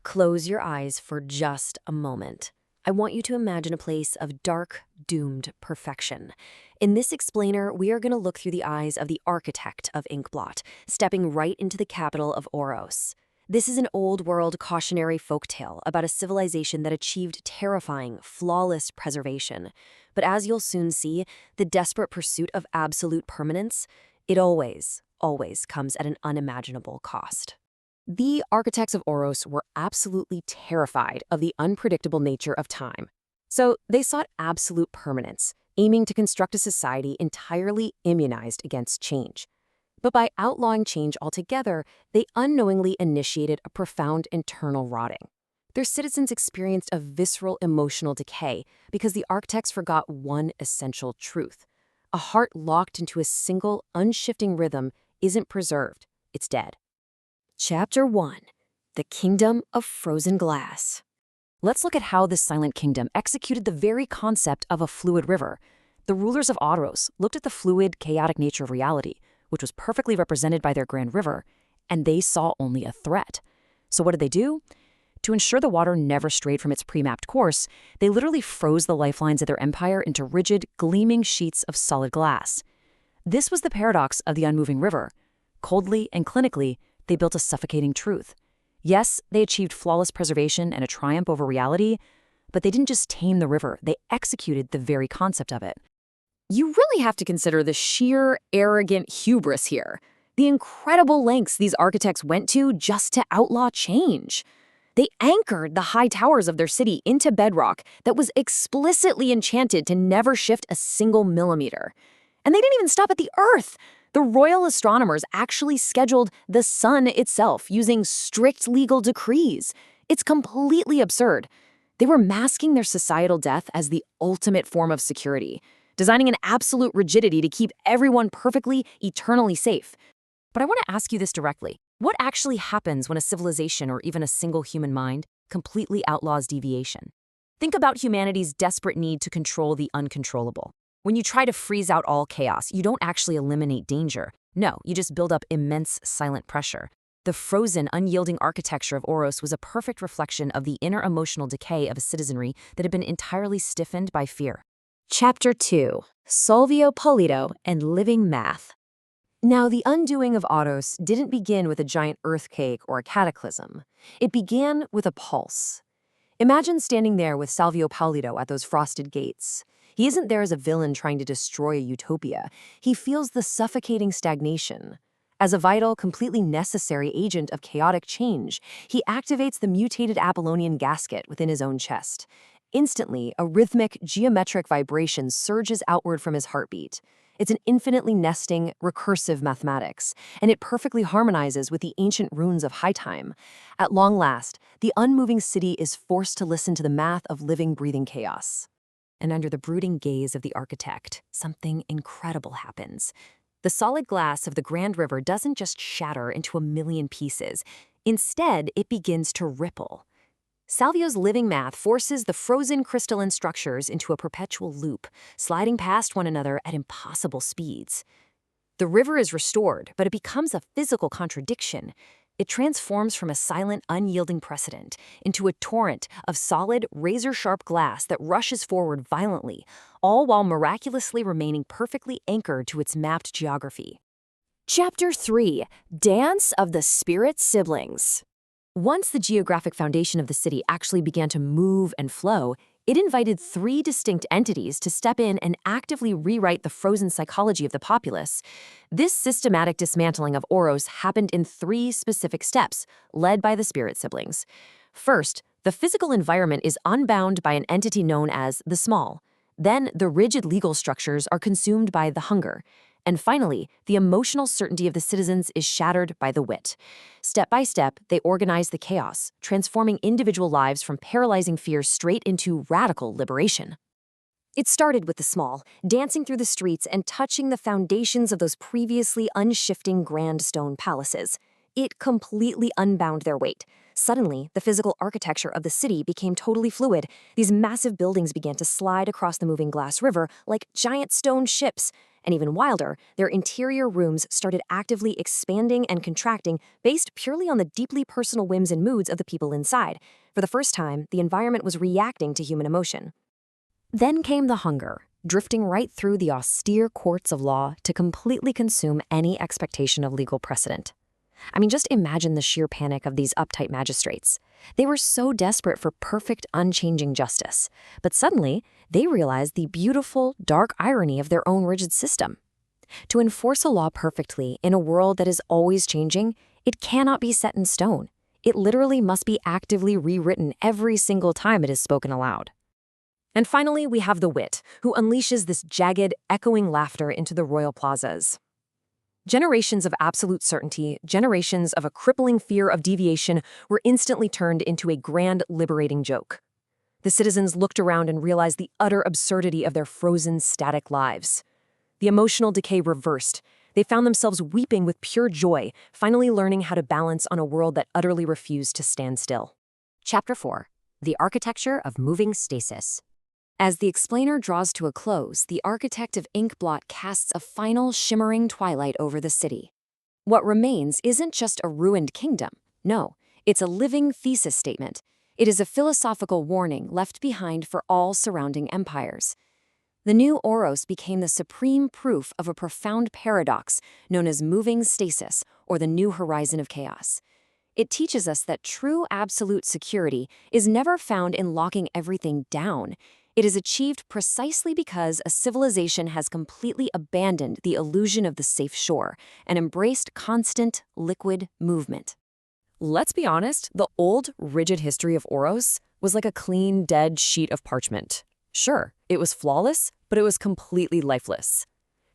Close your eyes for just a moment. I want you to imagine a place of dark, doomed perfection. In this explainer, we are going to look through the eyes of the architect of Inkblot, stepping right into the capital of Oros. This is an old-world cautionary folktale about a civilization that achieved terrifying, flawless preservation. But as you'll soon see, the desperate pursuit of absolute permanence, it always comes at an unimaginable cost. The architects of Oros were absolutely terrified of the unpredictable nature of time. So they sought absolute permanence, aiming to construct a society entirely immunized against change. But by outlawing change altogether, they unknowingly initiated a profound internal rotting. Their citizens experienced a visceral emotional decay because the architects forgot one essential truth. A heart locked into a single, unshifting rhythm isn't preserved, it's dead. Chapter 1. The Kingdom of Frozen Glass. Let's look at how this silent kingdom executed the very concept of a fluid river. The rulers of Oros looked at the fluid, chaotic nature of reality, which was perfectly represented by their grand river, and they saw only a threat. So what did they do? To ensure the water never strayed from its pre-mapped course, they literally froze the lifelines of their empire into rigid, gleaming sheets of solid glass. This was the paradox of the unmoving river. Coldly and clinically, they built a suffocating truth. Yes, they achieved flawless preservation and a triumph over reality, but they didn't just tame the river, they executed the very concept of it. You really have to consider the sheer, arrogant hubris here. The incredible lengths these architects went to just to outlaw change. They anchored the high towers of their city into bedrock that was explicitly enchanted to never shift a single millimeter. And they didn't even stop at the Earth. The royal astronomers actually scheduled the sun itself using strict legal decrees. It's completely absurd. They were masking their societal death as the ultimate form of security, designing an absolute rigidity to keep everyone perfectly, eternally safe. But I want to ask you this directly. What actually happens when a civilization or even a single human mind completely outlaws deviation? Think about humanity's desperate need to control the uncontrollable. When you try to freeze out all chaos, you don't actually eliminate danger. No, you just build up immense silent pressure. The frozen, unyielding architecture of Oros was a perfect reflection of the inner emotional decay of a citizenry that had been entirely stiffened by fear. Chapter 2. Solvio Polito and Living Math. Now, the undoing of Oros didn't begin with a giant earthquake or a cataclysm. It began with a pulse. Imagine standing there with Salvio Paolito at those frosted gates. He isn't there as a villain trying to destroy a utopia. He feels the suffocating stagnation. As a vital, completely necessary agent of chaotic change, he activates the mutated Apollonian gasket within his own chest. Instantly, a rhythmic, geometric vibration surges outward from his heartbeat. It's an infinitely nesting, recursive mathematics, and it perfectly harmonizes with the ancient runes of high time. At long last, the unmoving city is forced to listen to the math of living, breathing chaos. And under the brooding gaze of the architect, something incredible happens. The solid glass of the Grand River doesn't just shatter into a million pieces. Instead, it begins to ripple. Salvio's living math forces the frozen crystalline structures into a perpetual loop, sliding past one another at impossible speeds. The river is restored, but it becomes a physical contradiction. It transforms from a silent, unyielding precedent into a torrent of solid, razor-sharp glass that rushes forward violently, all while miraculously remaining perfectly anchored to its mapped geography. Chapter 3. Dance of the Spirit Siblings. Once the geographic foundation of the city actually began to move and flow, it invited 3 distinct entities to step in and actively rewrite the frozen psychology of the populace. This systematic dismantling of Oros happened in 3 specific steps, led by the Spirit Siblings. First, the physical environment is unbound by an entity known as the Small. Then, the rigid legal structures are consumed by the Hunger. And finally, the emotional certainty of the citizens is shattered by the Wit. Step by step, they organize the chaos, transforming individual lives from paralyzing fear straight into radical liberation. It started with the Small, dancing through the streets and touching the foundations of those previously unshifting grand stone palaces. It completely unbound their weight. Suddenly, the physical architecture of the city became totally fluid. These massive buildings began to slide across the moving glass river like giant stone ships. And even wilder, their interior rooms started actively expanding and contracting based purely on the deeply personal whims and moods of the people inside. For the first time, the environment was reacting to human emotion. Then came the hunger, drifting right through the austere courts of law to completely consume any expectation of legal precedent. I mean, just imagine the sheer panic of these uptight magistrates. They were so desperate for perfect, unchanging justice. But suddenly, they realized the beautiful, dark irony of their own rigid system. To enforce a law perfectly in a world that is always changing, it cannot be set in stone. It literally must be actively rewritten every single time it is spoken aloud. And finally, we have the wit, who unleashes this jagged, echoing laughter into the royal plazas. Generations of absolute certainty, generations of a crippling fear of deviation were instantly turned into a grand, liberating joke. The citizens looked around and realized the utter absurdity of their frozen, static lives. The emotional decay reversed. They found themselves weeping with pure joy, finally learning how to balance on a world that utterly refused to stand still. Chapter 4. The Architecture of Moving Stasis. As the explainer draws to a close, the architect of Inkblot casts a final shimmering twilight over the city. What remains isn't just a ruined kingdom. No, it's a living thesis statement. It is a philosophical warning left behind for all surrounding empires. The new Oros became the supreme proof of a profound paradox known as moving stasis, or the new horizon of chaos. It teaches us that true absolute security is never found in locking everything down. It is achieved precisely because a civilization has completely abandoned the illusion of the safe shore and embraced constant, liquid movement. Let's be honest, the old, rigid history of Oros was like a clean, dead sheet of parchment. Sure, it was flawless, but it was completely lifeless.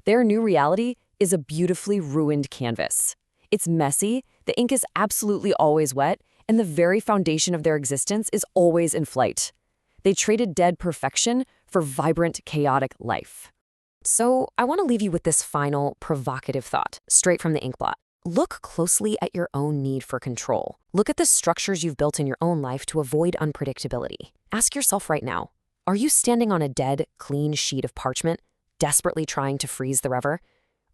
Their new reality is a beautifully ruined canvas. It's messy, the ink is absolutely always wet, and the very foundation of their existence is always in flight. They traded dead perfection for vibrant, chaotic life. So I want to leave you with this final, provocative thought, straight from the Inkblot. Look closely at your own need for control. Look at the structures you've built in your own life to avoid unpredictability. Ask yourself right now, are you standing on a dead, clean sheet of parchment, desperately trying to freeze the river?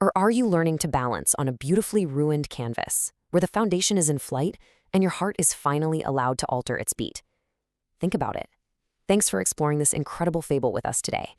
Or are you learning to balance on a beautifully ruined canvas, where the foundation is in flight and your heart is finally allowed to alter its beat? Think about it. Thanks for exploring this incredible fable with us today.